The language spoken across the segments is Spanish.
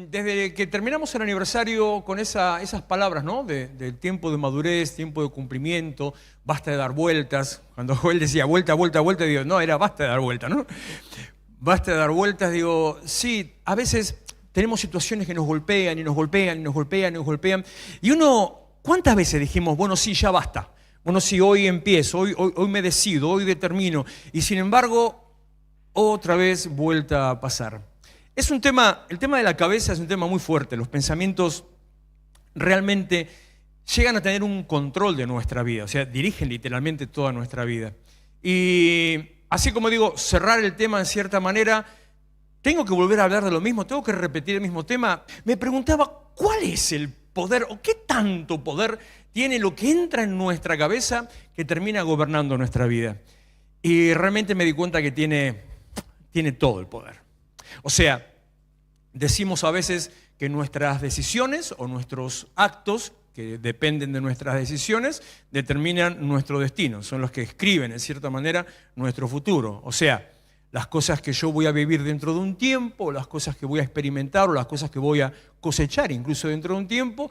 desde que terminamos el aniversario con esas palabras, ¿no? Del tiempo de madurez, tiempo de cumplimiento, basta de dar vueltas. Cuando Joel decía vuelta, vuelta, vuelta, digo, no, era basta de dar vueltas, ¿no? Basta de dar vueltas, digo, sí, a veces tenemos situaciones que nos golpean y nos golpean y nos golpean y nos golpean. Y uno, ¿cuántas veces dijimos, bueno, sí, ya basta? Bueno, sí, hoy empiezo, hoy me decido, hoy determino. Y sin embargo, otra vez vuelta a pasar. Es un tema, el tema de la cabeza es un tema muy fuerte. Los pensamientos realmente llegan a tener un control de nuestra vida, o sea, dirigen literalmente toda nuestra vida. Y así como digo, cerrar el tema en cierta manera, tengo que volver a hablar de lo mismo, tengo que repetir el mismo tema. Me preguntaba, ¿cuál es el poder o qué tanto poder tiene lo que entra en nuestra cabeza que termina gobernando nuestra vida? Y realmente me di cuenta que tiene todo el poder. O sea, decimos a veces que nuestras decisiones o nuestros actos, que dependen de nuestras decisiones, determinan nuestro destino. Son los que escriben, en cierta manera, nuestro futuro. O sea, las cosas que yo voy a vivir dentro de un tiempo, las cosas que voy a experimentar o las cosas que voy a cosechar incluso dentro de un tiempo,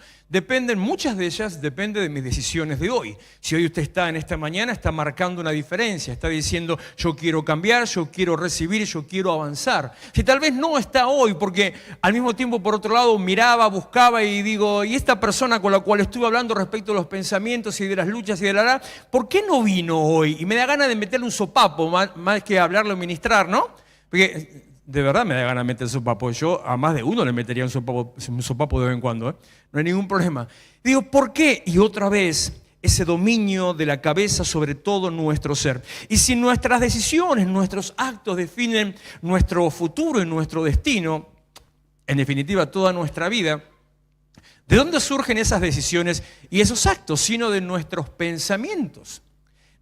muchas de ellas dependen de mis decisiones de hoy. Si hoy usted está en esta mañana, está marcando una diferencia, está diciendo yo quiero cambiar, yo quiero recibir, yo quiero avanzar. Si tal vez no está hoy, porque al mismo tiempo por otro lado miraba, buscaba y digo, y esta persona con la cual estuve hablando respecto a los pensamientos y de las luchas y de la, ¿por qué no vino hoy? Y me da ganas de meterle un sopapo, más que hablarlo y ministrar, ¿no? Porque de verdad me da ganas de meter sopapo. Yo a más de uno le metería un sopapo de vez en cuando, ¿eh? No hay ningún problema. Digo, ¿por qué? Y otra vez, ese dominio de la cabeza sobre todo nuestro ser. Y si nuestras decisiones, nuestros actos definen nuestro futuro y nuestro destino, en definitiva toda nuestra vida, ¿de dónde surgen esas decisiones y esos actos? Sino de nuestros pensamientos.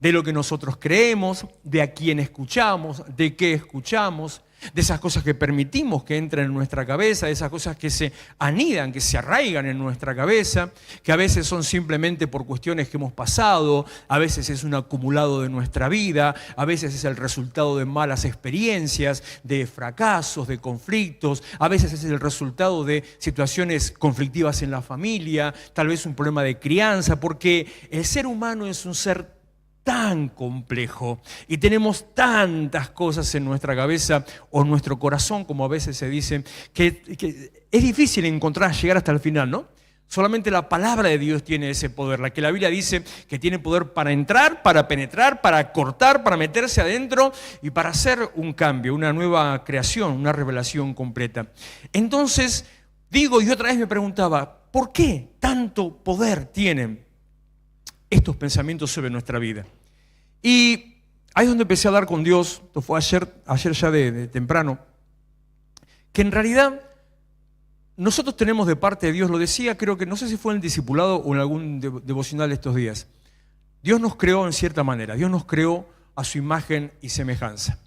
De lo que nosotros creemos, de a quién escuchamos, de qué escuchamos, de esas cosas que permitimos que entren en nuestra cabeza, de esas cosas que se anidan, que se arraigan en nuestra cabeza, que a veces son simplemente por cuestiones que hemos pasado, a veces es un acumulado de nuestra vida, a veces es el resultado de malas experiencias, de fracasos, de conflictos, a veces es el resultado de situaciones conflictivas en la familia, tal vez un problema de crianza, porque el ser humano es un ser tan complejo y tenemos tantas cosas en nuestra cabeza o en nuestro corazón, como a veces se dice, que es difícil llegar hasta el final, ¿no? Solamente la palabra de Dios tiene ese poder, la que la Biblia dice que tiene poder para entrar, para penetrar, para cortar, para meterse adentro y para hacer un cambio, una nueva creación, una revelación completa. Entonces, digo, y otra vez me preguntaba, ¿por qué tanto poder tienen estos pensamientos sobre nuestra vida? Y ahí es donde empecé a hablar con Dios, esto fue ayer ya de temprano, que en realidad nosotros tenemos de parte de Dios, lo decía, creo que no sé si fue en el discipulado o en algún devocional estos días, Dios nos creó en cierta manera, Dios nos creó a su imagen y semejanza.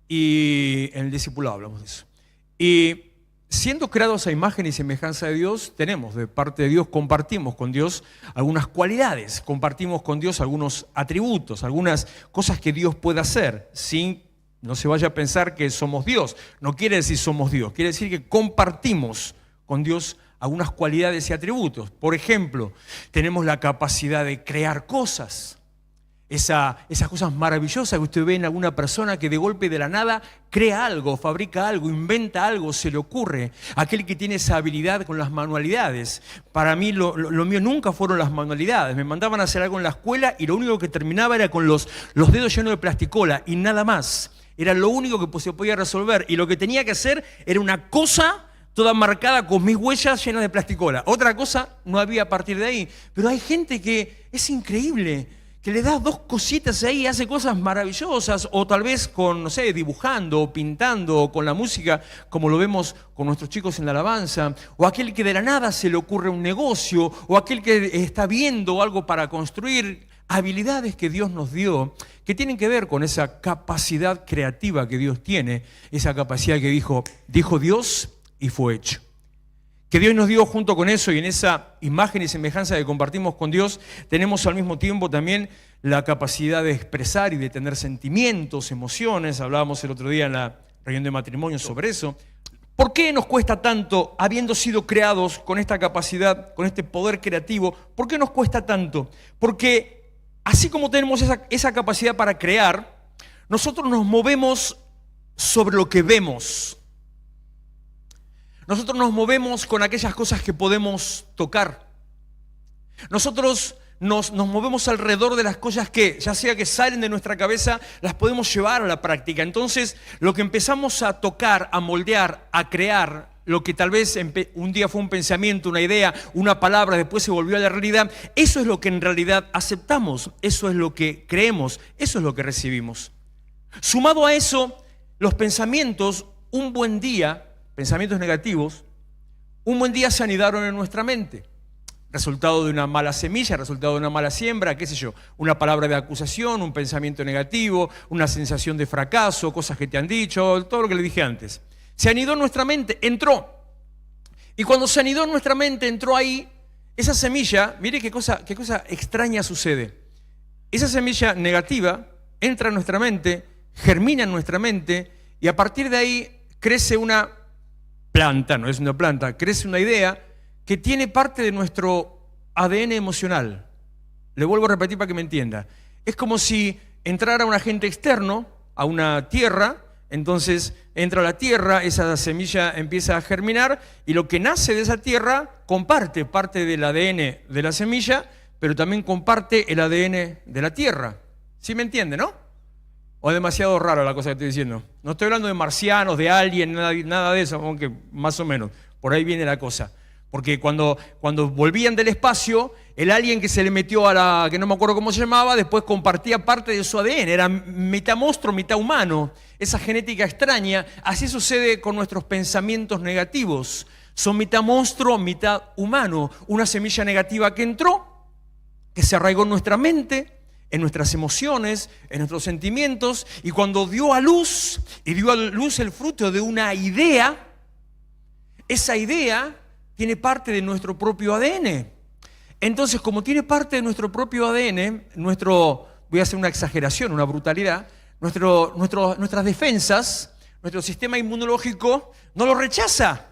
Y en el discipulado hablamos de eso. Y siendo creados a imagen y semejanza de Dios, tenemos de parte de Dios, compartimos con Dios algunas cualidades, compartimos con Dios algunos atributos, algunas cosas que Dios puede hacer, no se vaya a pensar que somos Dios, no quiere decir somos Dios, quiere decir que compartimos con Dios algunas cualidades y atributos. Por ejemplo, tenemos la capacidad de crear cosas. Esas cosas maravillosas que usted ve en alguna persona que de golpe de la nada crea algo, fabrica algo, inventa algo, se le ocurre. Aquel que tiene esa habilidad con las manualidades. Para mí lo mío nunca fueron las manualidades. Me mandaban a hacer algo en la escuela y lo único que terminaba era con los dedos llenos de plasticola y nada más. Era lo único que se podía resolver y lo que tenía que hacer era una cosa toda marcada con mis huellas llenas de plasticola. Otra cosa no había a partir de ahí. Pero hay gente que es increíble, que le das dos cositas ahí y hace cosas maravillosas, o tal vez con, no sé, dibujando, o pintando, o con la música, como lo vemos con nuestros chicos en la alabanza, o aquel que de la nada se le ocurre un negocio, o aquel que está viendo algo para construir, habilidades que Dios nos dio, que tienen que ver con esa capacidad creativa que Dios tiene, esa capacidad que dijo Dios y fue hecho. Que Dios nos dio junto con eso y en esa imagen y semejanza que compartimos con Dios, tenemos al mismo tiempo también la capacidad de expresar y de tener sentimientos, emociones. Hablábamos el otro día en la reunión de matrimonio sobre eso. ¿Por qué nos cuesta tanto, habiendo sido creados con esta capacidad, con este poder creativo? ¿Por qué nos cuesta tanto? Porque así como tenemos esa capacidad para crear, nosotros nos movemos sobre lo que vemos. Nosotros nos movemos con aquellas cosas que podemos tocar. Nosotros nos movemos alrededor de las cosas que, ya sea que salen de nuestra cabeza, las podemos llevar a la práctica. Entonces, lo que empezamos a tocar, a moldear, a crear, lo que tal vez un día fue un pensamiento, una idea, una palabra, después se volvió a la realidad, eso es lo que en realidad aceptamos, eso es lo que creemos, eso es lo que recibimos. Sumado a eso, los pensamientos, un buen día, pensamientos negativos, un buen día se anidaron en nuestra mente. Resultado de una mala semilla, resultado de una mala siembra, qué sé yo, una palabra de acusación, un pensamiento negativo, una sensación de fracaso, cosas que te han dicho, todo lo que le dije antes. Se anidó en nuestra mente, entró. Y cuando se anidó en nuestra mente, entró ahí, esa semilla, mire qué cosa extraña sucede. Esa semilla negativa entra en nuestra mente, germina en nuestra mente, y a partir de ahí crece una planta, no es una planta, crece una idea que tiene parte de nuestro ADN emocional. Le vuelvo a repetir para que me entienda. Es como si entrara un agente externo a una tierra, entonces entra a la tierra, esa semilla empieza a germinar y lo que nace de esa tierra comparte parte del ADN de la semilla, pero también comparte el ADN de la tierra. ¿Sí me entiende, no? ¿O es demasiado raro la cosa que estoy diciendo? No estoy hablando de marcianos, de alien, nada de eso, aunque más o menos, por ahí viene la cosa. Porque cuando volvían del espacio, el alien que se le metió a la, que no me acuerdo cómo se llamaba, después compartía parte de su ADN, era mitad monstruo, mitad humano, esa genética extraña. Así sucede con nuestros pensamientos negativos. Son mitad monstruo, mitad humano. Una semilla negativa que entró, que se arraigó en nuestra mente, en nuestras emociones, en nuestros sentimientos, y cuando dio a luz el fruto de una idea, esa idea tiene parte de nuestro propio ADN. Entonces, como tiene parte de nuestro propio ADN, voy a hacer una exageración, una brutalidad, nuestras defensas, nuestro sistema inmunológico no lo rechaza,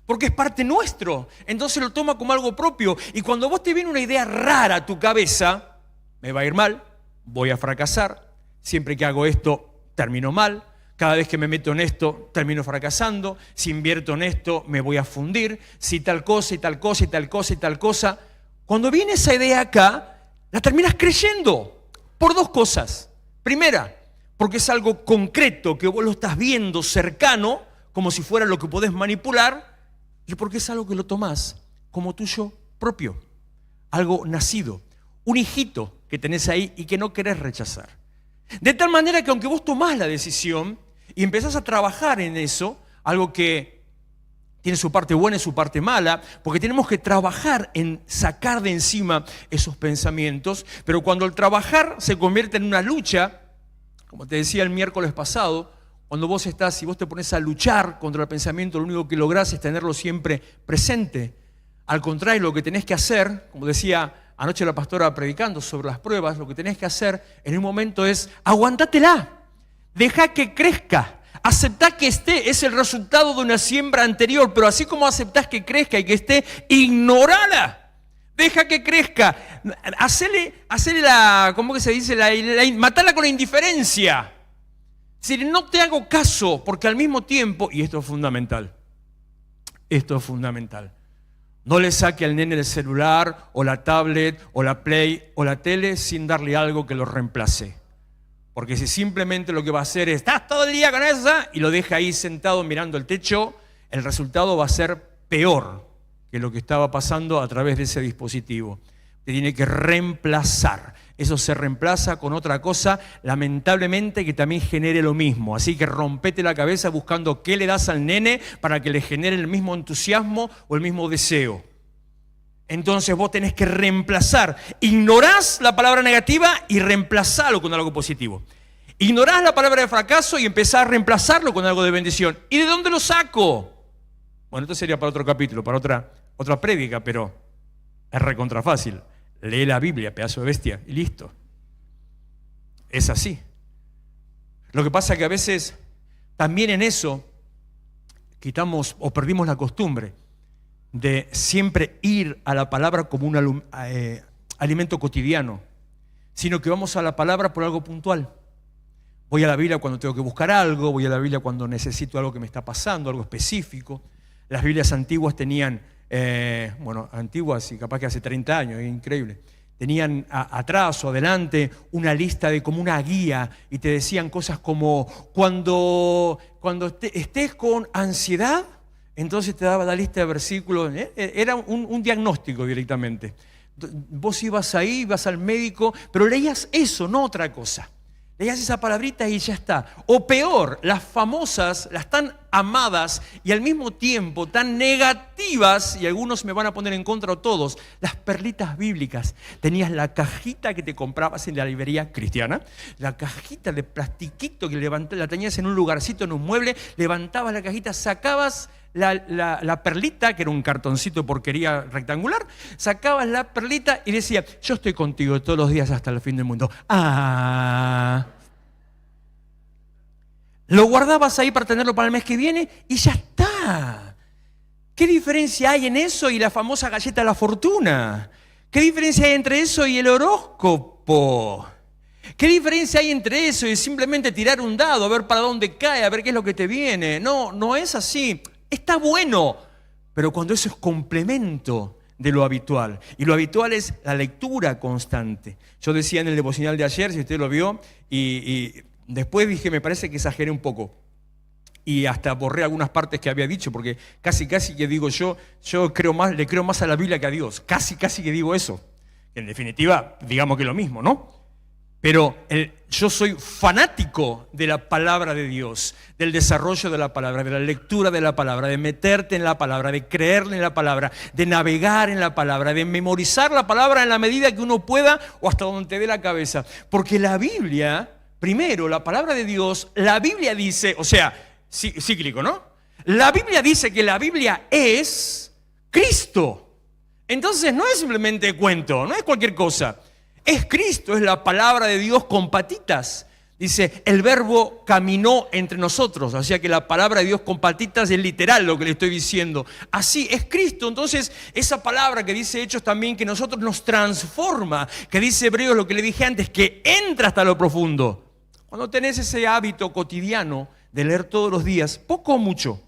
porque es parte nuestro. Entonces lo toma como algo propio. Y cuando vos te viene una idea rara a tu cabeza, me va a ir mal, voy a fracasar, siempre que hago esto termino mal, cada vez que me meto en esto termino fracasando, si invierto en esto me voy a fundir, si tal cosa y tal cosa y tal cosa y tal cosa. Cuando viene esa idea acá, la terminas creyendo por dos cosas. Primera, porque es algo concreto que vos lo estás viendo cercano, como si fuera lo que podés manipular, y porque es algo que lo tomás como tuyo propio, algo nacido, un hijito que tenés ahí y que no querés rechazar. De tal manera que aunque vos tomás la decisión y empezás a trabajar en eso, algo que tiene su parte buena y su parte mala, porque tenemos que trabajar en sacar de encima esos pensamientos, pero cuando el trabajar se convierte en una lucha, como te decía el miércoles pasado, cuando vos te pones a luchar contra el pensamiento, lo único que lográs es tenerlo siempre presente. Al contrario, lo que tenés que hacer, como decía anoche la pastora predicando sobre las pruebas, lo que tenés que hacer en un momento es aguantátela, deja que crezca, aceptá que esté, es el resultado de una siembra anterior, pero así como aceptás que crezca y que esté, ignorala, deja que crezca, hacele la, ¿cómo que se dice? Matala con la indiferencia. Es decir, no te hago caso, porque al mismo tiempo, y esto es fundamental, no le saque al nene el celular, o la tablet, o la play, o la tele sin darle algo que lo reemplace. Porque si simplemente lo que va a hacer es, estás todo el día con esa, y lo deja ahí sentado mirando el techo, el resultado va a ser peor que lo que estaba pasando a través de ese dispositivo. Te tiene que reemplazar. Eso se reemplaza con otra cosa, lamentablemente, que también genere lo mismo. Así que rompete la cabeza buscando qué le das al nene para que le genere el mismo entusiasmo o el mismo deseo. Entonces vos tenés que reemplazar. Ignorás la palabra negativa y reemplazalo con algo positivo. Ignorás la palabra de fracaso y empezás a reemplazarlo con algo de bendición. ¿Y de dónde lo saco? Bueno, esto sería para otro capítulo, para otra prédica, pero es recontra fácil. Lee la Biblia, pedazo de bestia, y listo. Es así. Lo que pasa es que a veces también en eso quitamos o perdimos la costumbre de siempre ir a la palabra como un alimento cotidiano, sino que vamos a la palabra por algo puntual. Voy a la Biblia cuando tengo que buscar algo, voy a la Biblia cuando necesito algo que me está pasando, algo específico. Las Biblias antiguas tenían, antiguas y capaz que hace 30 años, es increíble, tenían atrás o adelante una lista de como una guía y te decían cosas como cuando estés con ansiedad, entonces te daba la lista de versículos, era un diagnóstico directamente. Vos ibas ahí, ibas al médico, pero leías eso, no otra cosa. Leías esa palabrita y ya está. O peor, las famosas, las tan amadas y al mismo tiempo tan negativas, y algunos me van a poner en contra o todos, las perlitas bíblicas. Tenías la cajita que te comprabas en la librería cristiana, la cajita de plastiquito que la tenías en un lugarcito, en un mueble, levantabas la cajita, sacabas la perlita, que era un cartoncito de porquería rectangular, sacabas la perlita y decía, yo estoy contigo todos los días hasta el fin del mundo. Lo guardabas ahí para tenerlo para el mes que viene y ya está. ¿Qué diferencia hay en eso y la famosa galleta de la fortuna? ¿Qué diferencia hay entre eso y el horóscopo? ¿Qué diferencia hay entre eso y simplemente tirar un dado, a ver para dónde cae, a ver qué es lo que te viene? No es así. Está bueno, pero cuando eso es complemento de lo habitual. Y lo habitual es la lectura constante. Yo decía en el devocional de ayer, si usted lo vio, y después dije, me parece que exageré un poco. Y hasta borré algunas partes que había dicho, porque casi que digo yo le creo más a la Biblia que a Dios. Casi que digo eso. En definitiva, digamos que es lo mismo, ¿no? Pero yo soy fanático de la palabra de Dios, del desarrollo de la palabra, de la lectura de la palabra, de meterte en la palabra, de creerle en la palabra, de navegar en la palabra, de memorizar la palabra en la medida que uno pueda o hasta donde te dé la cabeza. Porque la Biblia, primero, la palabra de Dios, la Biblia dice, o sea, cíclico, ¿no? La Biblia dice que la Biblia es Cristo. Entonces no es simplemente cuento, no es cualquier cosa. Es Cristo, es la palabra de Dios con patitas. Dice, el verbo caminó entre nosotros. O sea que la palabra de Dios con patitas es literal lo que le estoy diciendo. Así es Cristo. Entonces, esa palabra que dice Hechos también, que nosotros nos transforma, que dice Hebreos lo que le dije antes, que entra hasta lo profundo. Cuando tenés ese hábito cotidiano de leer todos los días, poco o mucho,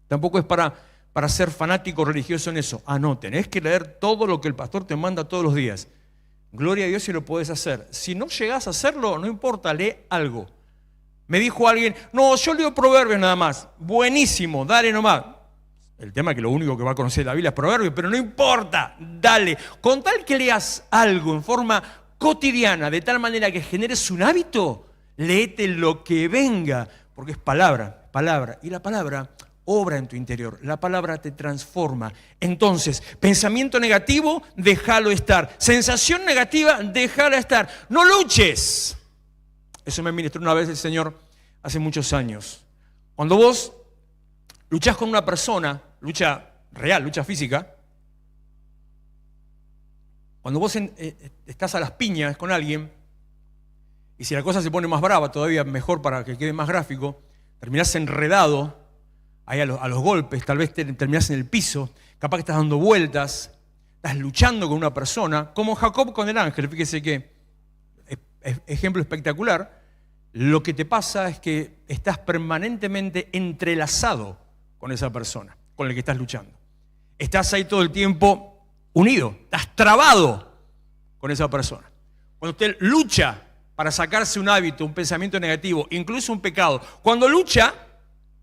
tampoco es para ser fanático religioso en eso. No, tenés que leer todo lo que el pastor te manda todos los días. Gloria a Dios si lo puedes hacer. Si no llegás a hacerlo, no importa, lee algo. Me dijo alguien, no, yo leo Proverbios nada más. Buenísimo, dale nomás. El tema es que lo único que va a conocer la Biblia es Proverbios, pero no importa, dale. Con tal que leas algo en forma cotidiana, de tal manera que generes un hábito, léete lo que venga, porque es palabra. Y la palabra obra en tu interior, la palabra te transforma. Entonces, pensamiento negativo, déjalo estar. Sensación negativa, déjala estar. No luches. Eso me ministró una vez el Señor hace muchos años. Cuando vos luchás con una persona, lucha real, lucha física, cuando vos estás a las piñas con alguien, y si la cosa se pone más brava, todavía mejor para que quede más gráfico, terminás enredado ahí a los golpes, tal vez terminás en el piso, capaz que estás dando vueltas, estás luchando con una persona, como Jacob con el ángel. Fíjese que, ejemplo espectacular, lo que te pasa es que estás permanentemente entrelazado con esa persona, con la que estás luchando. Estás ahí todo el tiempo unido, estás trabado con esa persona. Cuando usted lucha para sacarse un hábito, un pensamiento negativo, incluso un pecado, cuando lucha,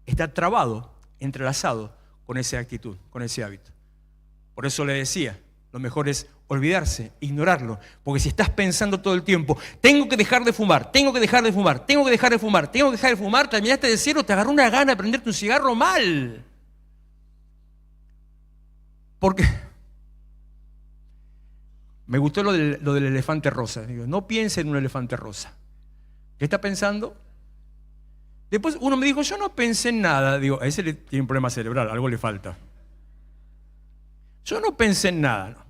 está trabado, entrelazado con esa actitud, con ese hábito. Por eso le decía, lo mejor es olvidarse, ignorarlo, porque si estás pensando todo el tiempo, tengo que dejar de fumar, terminaste de cero, te agarró una gana de prenderte un cigarro mal. Porque me gustó lo del elefante rosa. Digo, no piense en un elefante rosa. ¿Qué está pensando? Después uno me dijo, yo no pensé en nada. Digo, a ese tiene un problema cerebral, algo le falta. Yo no pensé en nada. ¿No?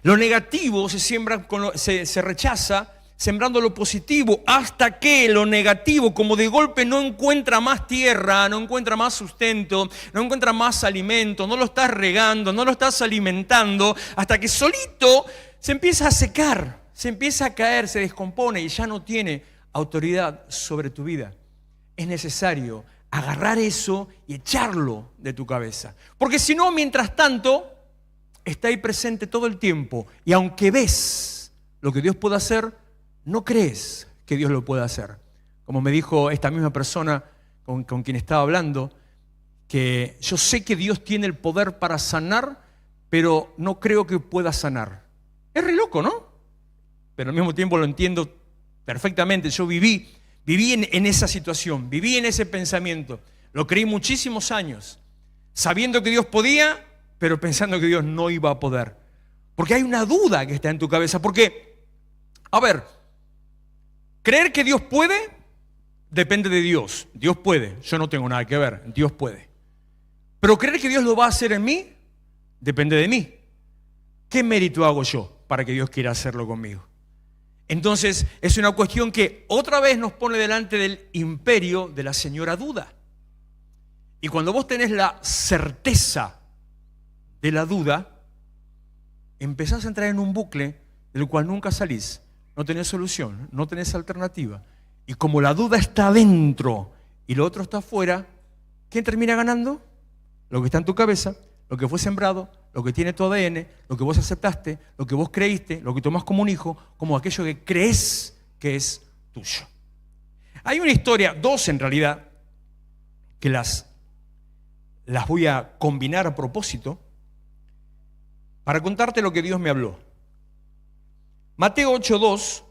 Lo negativo se siembra, se rechaza sembrando lo positivo, hasta que lo negativo, como de golpe no encuentra más tierra, no encuentra más sustento, no encuentra más alimento, no lo estás regando, no lo estás alimentando, hasta que solito se empieza a secar, se empieza a caer, se descompone y ya no tiene autoridad sobre tu vida. Es necesario agarrar eso y echarlo de tu cabeza. Porque si no, mientras tanto, está ahí presente todo el tiempo. Y aunque ves lo que Dios puede hacer, no crees que Dios lo pueda hacer. Como me dijo esta misma persona con quien estaba hablando, que yo sé que Dios tiene el poder para sanar, pero no creo que pueda sanar. Es re loco, ¿no? Pero al mismo tiempo lo entiendo perfectamente. Yo viví en esa situación, viví en ese pensamiento. Lo creí muchísimos años, sabiendo que Dios podía, pero pensando que Dios no iba a poder. Porque hay una duda que está en tu cabeza. Porque, a ver, creer que Dios puede depende de Dios. Dios puede, yo no tengo nada que ver, Dios puede. Pero creer que Dios lo va a hacer en mí, depende de mí. ¿Qué mérito hago yo para que Dios quiera hacerlo conmigo? Entonces es una cuestión que otra vez nos pone delante del imperio de la señora duda. Y cuando vos tenés la certeza de la duda, empezás a entrar en un bucle del cual nunca salís. No tenés solución, no tenés alternativa. Y como la duda está adentro y lo otro está afuera, ¿quién termina ganando? Lo que está en tu cabeza, lo que fue sembrado, lo que tiene tu ADN, lo que vos aceptaste, lo que vos creíste, lo que tomás como un hijo, como aquello que crees que es tuyo. Hay una historia, dos en realidad, que las voy a combinar a propósito para contarte lo que Dios me habló. Mateo 8:2.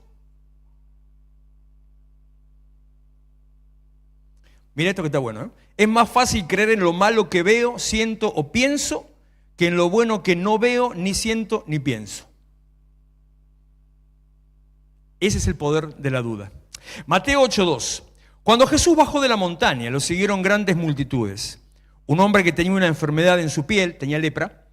Mira esto que está bueno, ¿eh? Es más fácil creer en lo malo que veo, siento o pienso que en lo bueno que no veo, ni siento, ni pienso. Ese es el poder de la duda. Mateo 8:2. Cuando Jesús bajó de la montaña, lo siguieron grandes multitudes. Un hombre que tenía una enfermedad en su piel, tenía lepra,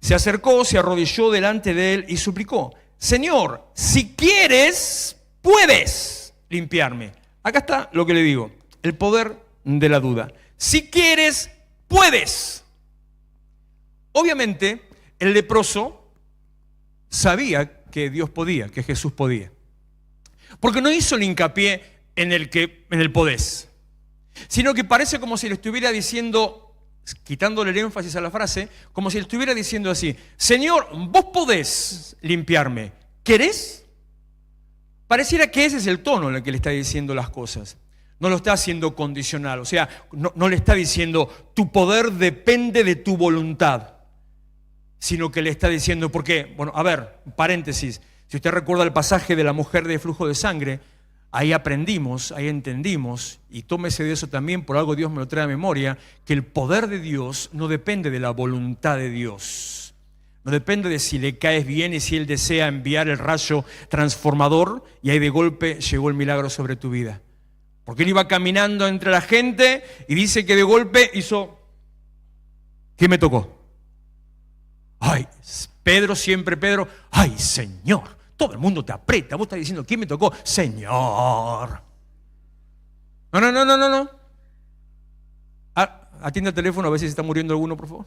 se acercó, se arrodilló delante de él y suplicó: Señor, si quieres, puedes limpiarme. Acá está lo que le digo, el poder de la duda. Si quieres, puedes. Obviamente, el leproso sabía que Dios podía, que Jesús podía. Porque no hizo el hincapié en el podés, sino que parece como si le estuviera diciendo, quitándole el énfasis a la frase, como si le estuviera diciendo así: Señor, vos podés limpiarme, ¿querés? Pareciera que ese es el tono en el que le está diciendo las cosas. No lo está haciendo condicional, o sea, no le está diciendo tu poder depende de tu voluntad, sino que le está diciendo, porque, bueno, a ver, paréntesis, si usted recuerda el pasaje de la mujer de flujo de sangre, ahí aprendimos, ahí entendimos, y tómese de eso también, por algo Dios me lo trae a memoria, que el poder de Dios no depende de la voluntad de Dios. No depende de si le caes bien y si Él desea enviar el rayo transformador y ahí de golpe llegó el milagro sobre tu vida. Porque Él iba caminando entre la gente y dice que de golpe hizo... ¿Qué me tocó? Ay, Pedro, siempre Pedro. Ay, Señor, todo el mundo te aprieta. Vos estás diciendo, ¿quién me tocó? Señor. No. Atiende el teléfono a ver si se está muriendo alguno, por favor.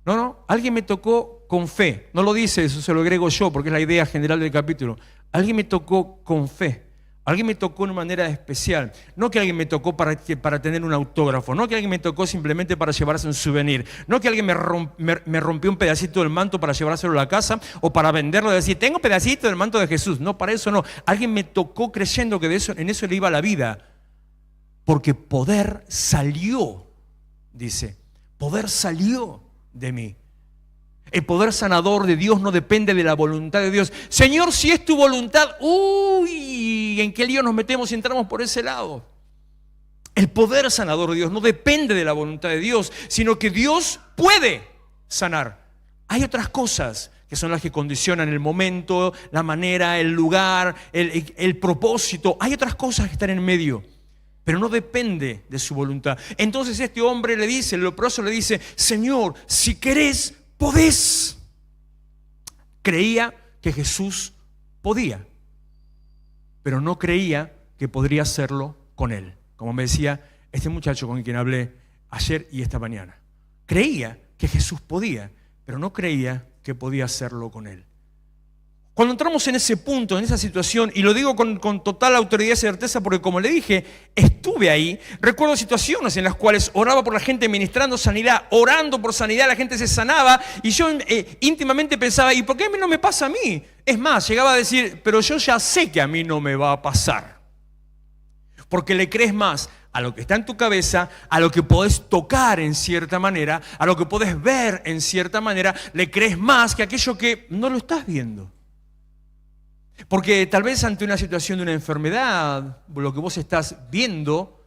No, alguien me tocó con fe. No lo dice, eso se lo agrego yo porque es la idea general del capítulo. Alguien me tocó con fe. Alguien me tocó de una manera especial. No que alguien me tocó para tener un autógrafo. No que alguien me tocó simplemente para llevarse un souvenir. No que alguien me rompió un pedacito del manto para llevárselo a la casa o para venderlo y decir, tengo pedacito del manto de Jesús. No, para eso no. Alguien me tocó creyendo que en eso le iba la vida. Porque poder salió, dice. Poder salió de mí. El poder sanador de Dios no depende de la voluntad de Dios. Señor, si es tu voluntad, ¿en qué lío nos metemos si entramos por ese lado? El poder sanador de Dios no depende de la voluntad de Dios, sino que Dios puede sanar. Hay otras cosas que son las que condicionan el momento, la manera, el lugar, el propósito. Hay otras cosas que están en medio, pero no depende de su voluntad. Entonces este hombre le dice, el leproso le dice, Señor, si querés, podés. Creía que Jesús podía. pero no creía que podría hacerlo con él. Como me decía este muchacho con quien hablé ayer y esta mañana. Creía que Jesús podía, pero no creía que podía hacerlo con él. Cuando entramos en ese punto, en esa situación, y lo digo con total autoridad y certeza porque como le dije, estuve ahí, recuerdo situaciones en las cuales oraba por la gente ministrando sanidad, orando por sanidad, la gente se sanaba y yo íntimamente pensaba, ¿y por qué a mí no me pasa a mí? Es más, llegaba a decir, pero yo ya sé que a mí no me va a pasar. Porque le crees más a lo que está en tu cabeza, a lo que podés tocar en cierta manera, a lo que podés ver en cierta manera, le crees más que aquello que no lo estás viendo. Porque tal vez ante una situación de una enfermedad, lo que vos estás viendo,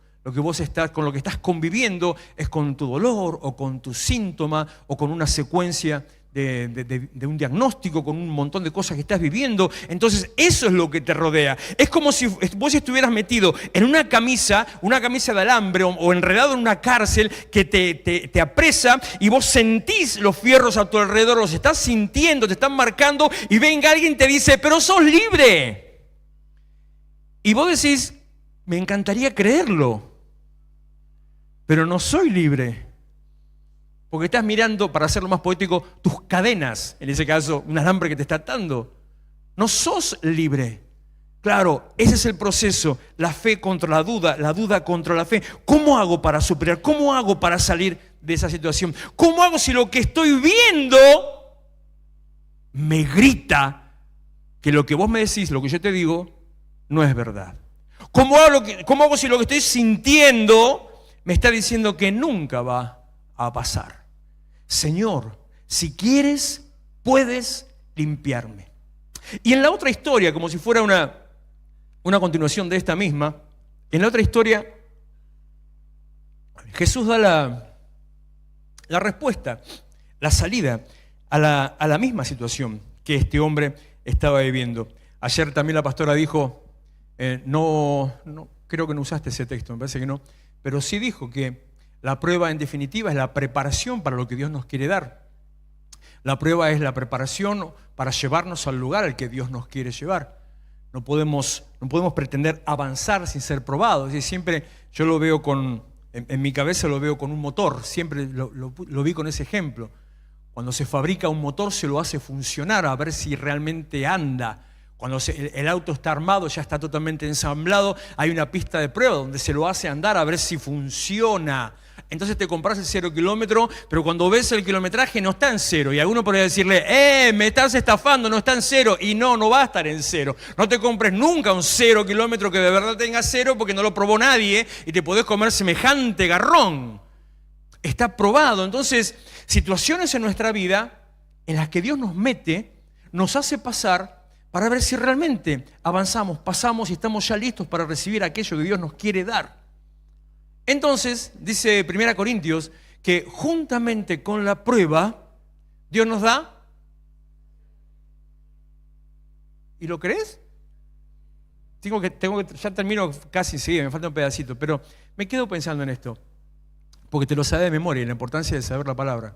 con lo que estás conviviendo es con tu dolor o con tu síntoma o con una secuencia de un diagnóstico, con un montón de cosas que estás viviendo. Entonces eso es lo que te rodea. Es como si vos estuvieras metido en una camisa de alambre o enredado en una cárcel que te apresa y vos sentís los fierros a tu alrededor, los estás sintiendo, te están marcando y venga alguien y te dice, pero sos libre. Y vos decís, me encantaría creerlo, pero no soy libre. Porque estás mirando, para hacerlo más poético, tus cadenas, en ese caso, un alambre que te está atando. No sos libre. Claro, ese es el proceso, la fe contra la duda contra la fe. ¿Cómo hago para superar? ¿Cómo hago para salir de esa situación? ¿Cómo hago si lo que estoy viendo me grita que lo que vos me decís, lo que yo te digo, no es verdad? ¿Cómo hago si lo que estoy sintiendo me está diciendo que nunca va a pasar? Señor, si quieres, puedes limpiarme. Y en la otra historia, como si fuera una continuación de esta misma, en la otra historia, Jesús da la respuesta, la salida a la misma situación que este hombre estaba viviendo. Ayer también la pastora dijo, no creo que no usaste ese texto, me parece que no, pero sí dijo que la prueba en definitiva es la preparación para lo que Dios nos quiere dar. La prueba es la preparación para llevarnos al lugar al que Dios nos quiere llevar. No podemos pretender avanzar sin ser probados. Y siempre yo lo veo en mi cabeza lo veo con un motor, siempre lo vi con ese ejemplo. Cuando se fabrica un motor se lo hace funcionar a ver si realmente anda. Cuando el auto está armado, ya está totalmente ensamblado, hay una pista de prueba donde se lo hace andar a ver si funciona. Entonces te compras el 0 kilómetro, pero cuando ves el kilometraje no está en 0. Y alguno podría decirle, me estás estafando, no está en 0. Y no va a estar en 0. No te compres nunca un 0 kilómetro que de verdad tenga 0 porque no lo probó nadie y te podés comer semejante garrón. Está probado. Entonces, situaciones en nuestra vida en las que Dios nos mete, nos hace pasar para ver si realmente avanzamos, pasamos y estamos ya listos para recibir aquello que Dios nos quiere dar. Entonces, dice 1 Corintios, que juntamente con la prueba, Dios nos da. ¿Y lo crees? Ya termino casi enseguida, me falta un pedacito, pero me quedo pensando en esto, porque te lo sabes de memoria y la importancia de saber la palabra.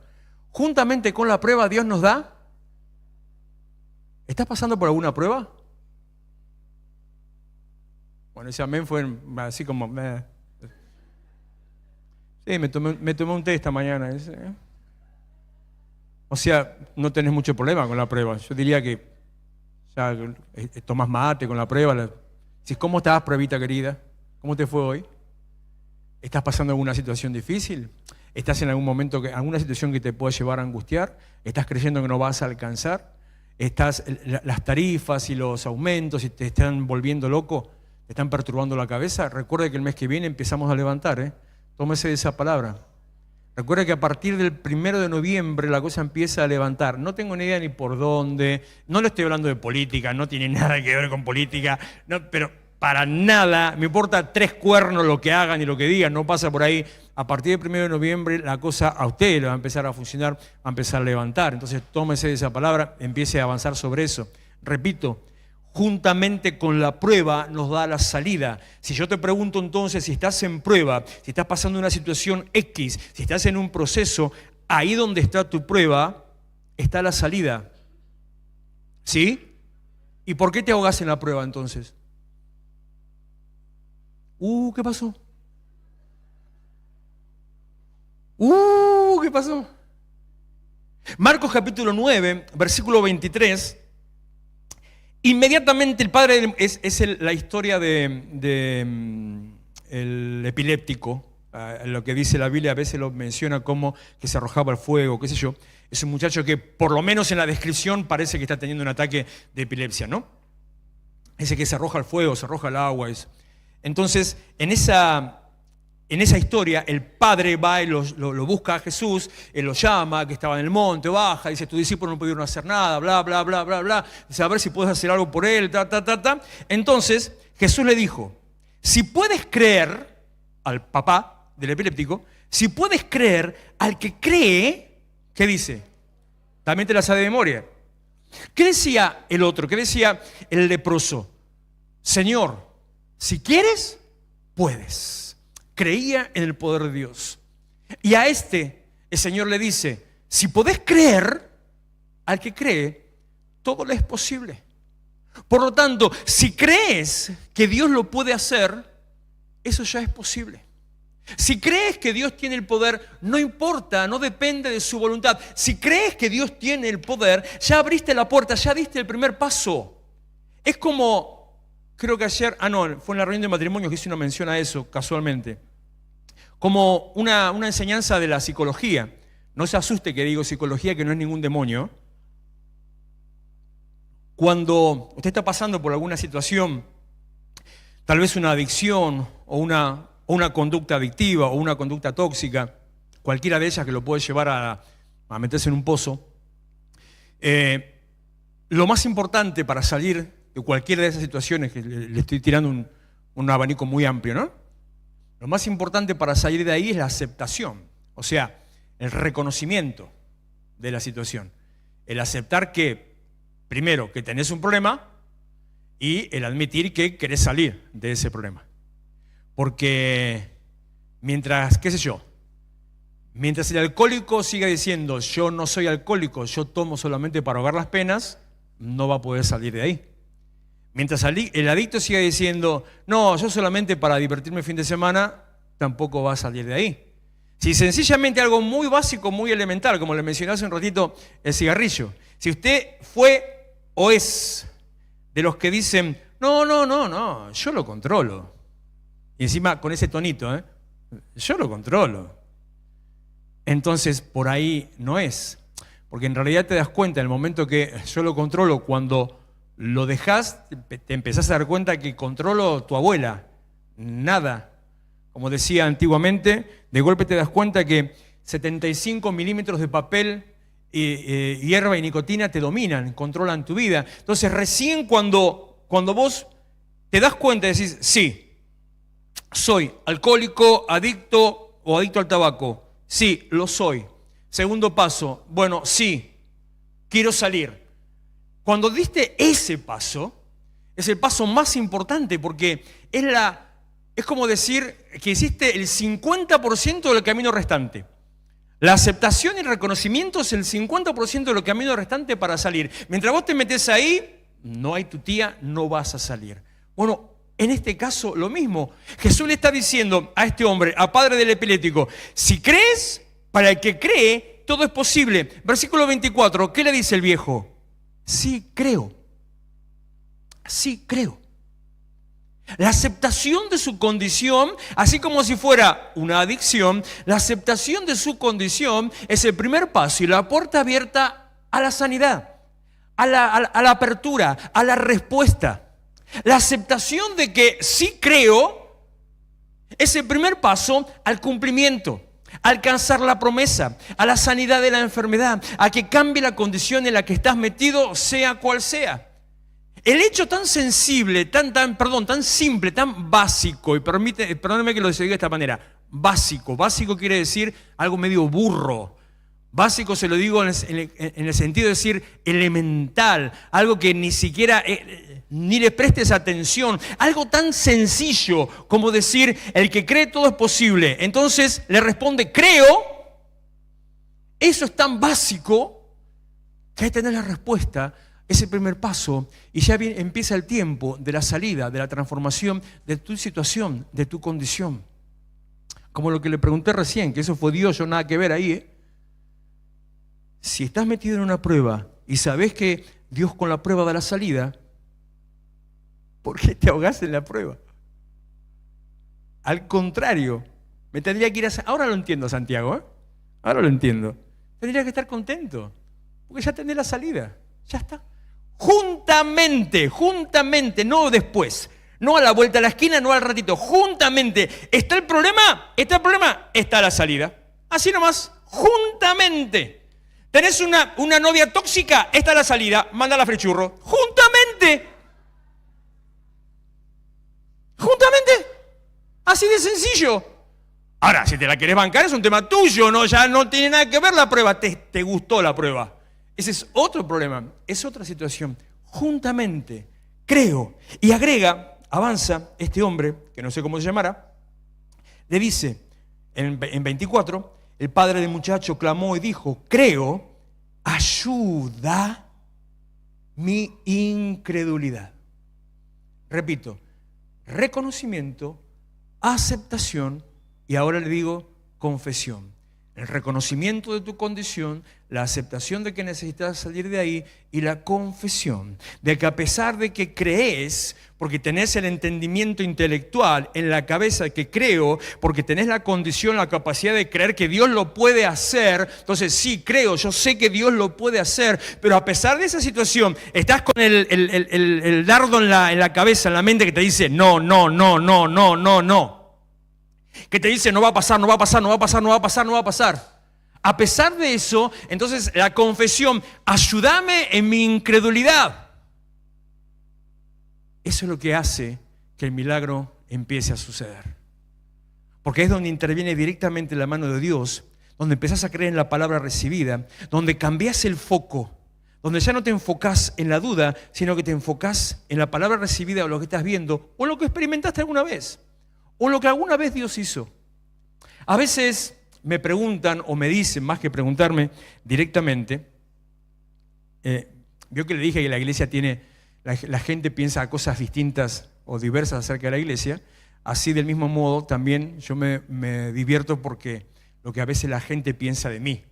Juntamente con la prueba, Dios nos da. ¿Estás pasando por alguna prueba? Bueno, ese amén fue así como... Sí, me tomé un té esta mañana. O sea, no tenés mucho problema con la prueba. Yo diría que ya tomás mate con la prueba. ¿Cómo estás, pruebita querida? ¿Cómo te fue hoy? ¿Estás pasando alguna situación difícil? ¿Estás en algún momento, alguna situación que te puede llevar a angustiar? ¿Estás creyendo que no vas a alcanzar? Las tarifas y los aumentos y te están volviendo loco, te están perturbando la cabeza. Recuerda que el mes que viene empezamos a levantar, Tómese de esa palabra. Recuerda que a partir del 1 de noviembre la cosa empieza a levantar. No tengo ni idea ni por dónde, no le estoy hablando de política, no tiene nada que ver con política, pero para nada, me importa 3 cuernos lo que hagan y lo que digan, no pasa por ahí. A partir del 1 de noviembre la cosa a usted le va a empezar a funcionar, va a empezar a levantar. Entonces tómese de esa palabra, empiece a avanzar sobre eso. Repito, juntamente con la prueba nos da la salida. Si yo te pregunto entonces si estás en prueba, si estás pasando una situación X, si estás en un proceso, ahí donde está tu prueba, está la salida. ¿Sí? ¿Y por qué te ahogas en la prueba entonces? ¿Qué pasó? ¿Qué pasó? Marcos capítulo 9, versículo 23. Inmediatamente el padre la historia el epiléptico. Lo que dice la Biblia a veces lo menciona como que se arrojaba al fuego, qué sé yo. Es un muchacho que por lo menos en la descripción parece que está teniendo un ataque de epilepsia, ¿no? Ese que se arroja al fuego, se arroja al agua. Entonces, en esa historia, el padre va y lo busca a Jesús, él lo llama, que estaba en el monte, baja, dice, tus discípulos no pudieron hacer nada, bla, bla, bla, bla, bla. Dice, a ver si puedes hacer algo por él, ta. Entonces, Jesús le dijo, si puedes creer al papá del epiléptico, si puedes creer al que cree, ¿qué dice? También te la sabe de memoria. ¿Qué decía el otro? ¿Qué decía el leproso? Señor, si quieres, puedes. Creía en el poder de Dios. Y a el Señor le dice, si podés creer, al que cree, todo le es posible. Por lo tanto, si crees que Dios lo puede hacer, eso ya es posible. Si crees que Dios tiene el poder, no importa, no depende de su voluntad. Si crees que Dios tiene el poder, ya abriste la puerta, ya diste el primer paso. Es como, creo que ayer, fue en la reunión de matrimonio que hice una mención a eso, casualmente. Como una enseñanza de la psicología. No se asuste que digo psicología, que no es ningún demonio. Cuando usted está pasando por alguna situación, tal vez una adicción o una conducta adictiva o una conducta tóxica, cualquiera de ellas que lo puede llevar a meterse en un pozo, lo más importante para salir de cualquiera de esas situaciones, que le estoy tirando un abanico muy amplio, ¿no? Lo más importante para salir de ahí es la aceptación, o sea, el reconocimiento de la situación. El aceptar que, primero, que tenés un problema y el admitir que querés salir de ese problema. Porque mientras el alcohólico siga diciendo yo no soy alcohólico, yo tomo solamente para ahogar las penas, no va a poder salir de ahí. Mientras el adicto siga diciendo no, yo solamente para divertirme el fin de semana, tampoco va a salir de ahí. Si sencillamente algo muy básico, muy elemental, como le mencioné hace un ratito, el cigarrillo. Si usted fue o es de los que dicen no, yo lo controlo. Y encima con ese tonito, yo lo controlo. Entonces por ahí no es. Porque en realidad te das cuenta, en el momento que yo lo controlo, cuando lo dejás, te empezás a dar cuenta que controlo tu abuela. Nada. Como decía antiguamente, de golpe te das cuenta que 75 milímetros de papel, hierba y nicotina te dominan, controlan tu vida. Entonces recién cuando vos te das cuenta y decís, sí, soy alcohólico, adicto o adicto al tabaco. Sí, lo soy. Segundo paso, bueno, sí, quiero salir. Cuando diste ese paso, es el paso más importante porque es como decir que hiciste el 50% del camino restante. La aceptación y el reconocimiento es el 50% del camino restante para salir. Mientras vos te metés ahí, no hay tu tía, no vas a salir. Bueno, en este caso lo mismo. Jesús le está diciendo a este hombre, a padre del epiléptico, si crees, para el que cree, todo es posible. Versículo 24, ¿qué le dice el viejo? Sí creo. Sí creo. La aceptación de su condición, así como si fuera una adicción, la aceptación de su condición es el primer paso y la puerta abierta a la sanidad, a la apertura, a la respuesta. La aceptación de que sí creo es el primer paso al cumplimiento, a alcanzar la promesa, a la sanidad de la enfermedad, a que cambie la condición en la que estás metido, sea cual sea. El hecho tan sensible, tan simple, tan básico, y perdóneme que lo diga de esta manera, básico quiere decir algo medio burro. Básico se lo digo en el sentido de decir elemental, algo que ni siquiera, ni le prestes atención, algo tan sencillo como decir, el que cree todo es posible. Entonces le responde, creo. Eso es tan básico que ahí tenés la respuesta Es el primer paso y ya empieza el tiempo de la salida, de la transformación de tu situación, de tu condición. Como lo que le pregunté recién, que eso fue Dios, yo nada que ver ahí. Si estás metido en una prueba y sabés que Dios con la prueba da la salida, ¿por qué te ahogás en la prueba? Al contrario, me tendría que ir a... Ahora lo entiendo, Santiago, ¿eh? Ahora lo entiendo. Tendría que estar contento, porque ya tenés la salida, ya está. Juntamente, no después, no a la vuelta a la esquina, no al ratito, juntamente. ¿Está el problema? Está la salida. Así nomás, juntamente. ¿Tenés una novia tóxica? Está la salida, mándala a frechurro. Juntamente. Así de sencillo. Ahora, si te la querés bancar es un tema tuyo, ¿no? Ya no tiene nada que ver la prueba. Te gustó la prueba. Ese es otro problema, es otra situación. Juntamente, creo. Y agrega, avanza este hombre, que no sé cómo se llamará, le dice en 24, el padre del muchacho clamó y dijo, creo, ayuda mi incredulidad. Repito, reconocimiento, aceptación y ahora le digo confesión. El reconocimiento de tu condición, la aceptación de que necesitas salir de ahí y la confesión de que a pesar de que crees, porque tenés el entendimiento intelectual en la cabeza que creo, porque tenés la condición, la capacidad de creer que Dios lo puede hacer, entonces sí, creo, yo sé que Dios lo puede hacer, pero a pesar de esa situación, estás con el dardo en la cabeza, en la mente que te dice no. Que te dice no va a pasar. A pesar de eso, entonces la confesión, ayúdame en mi incredulidad. Eso es lo que hace que el milagro empiece a suceder. Porque es donde interviene directamente la mano de Dios, donde empezás a creer en la palabra recibida, donde cambias el foco, donde ya no te enfocás en la duda, sino que te enfocás en la palabra recibida o lo que estás viendo, o en lo que experimentaste alguna vez. O lo que alguna vez Dios hizo. A veces me preguntan o me dicen, más que preguntarme directamente, vio que le dije que la iglesia tiene, la gente piensa cosas distintas o diversas acerca de la iglesia. Así del mismo modo también yo me divierto porque lo que a veces la gente piensa de mí.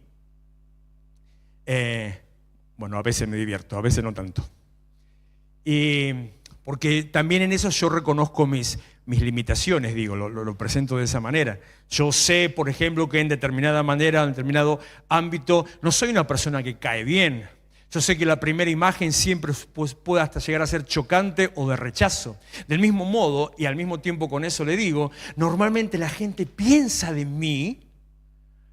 Bueno, a veces me divierto, a veces no tanto. Y porque también en eso yo reconozco mis limitaciones, digo, lo presento de esa manera. Yo sé, por ejemplo, que en determinada manera, en determinado ámbito, no soy una persona que cae bien. Yo sé que la primera imagen siempre puede hasta llegar a ser chocante o de rechazo. Del mismo modo, y al mismo tiempo con eso le digo, normalmente la gente piensa de mí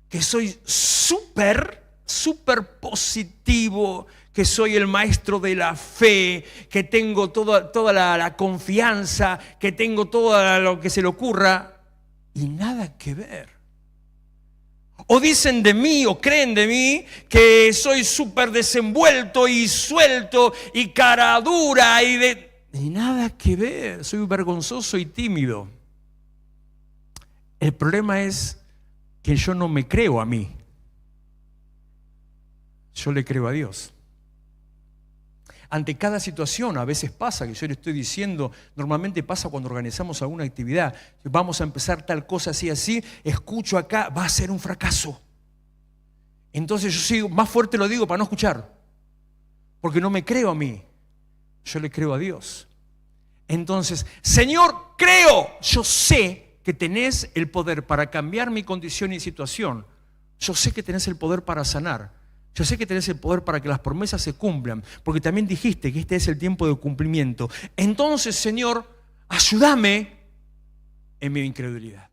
que soy súper positivo, que soy el maestro de la fe, que tengo toda la confianza, que tengo todo lo que se le ocurra, y nada que ver. O dicen de mí, o creen de mí, que soy súper desenvuelto y suelto y cara dura y nada que ver, soy vergonzoso y tímido. El problema es que yo no me creo a mí, yo le creo a Dios. Ante cada situación, a veces pasa, que yo le estoy diciendo, normalmente pasa cuando organizamos alguna actividad, vamos a empezar tal cosa así, escucho acá, va a ser un fracaso. Entonces yo sigo, más fuerte lo digo para no escuchar, porque no me creo a mí, yo le creo a Dios. Entonces, Señor, creo, yo sé que tenés el poder para cambiar mi condición y situación, yo sé que tenés el poder para sanar. Yo sé que tenés el poder para que las promesas se cumplan, porque también dijiste que este es el tiempo de cumplimiento. Entonces, Señor, ayúdame en mi incredulidad.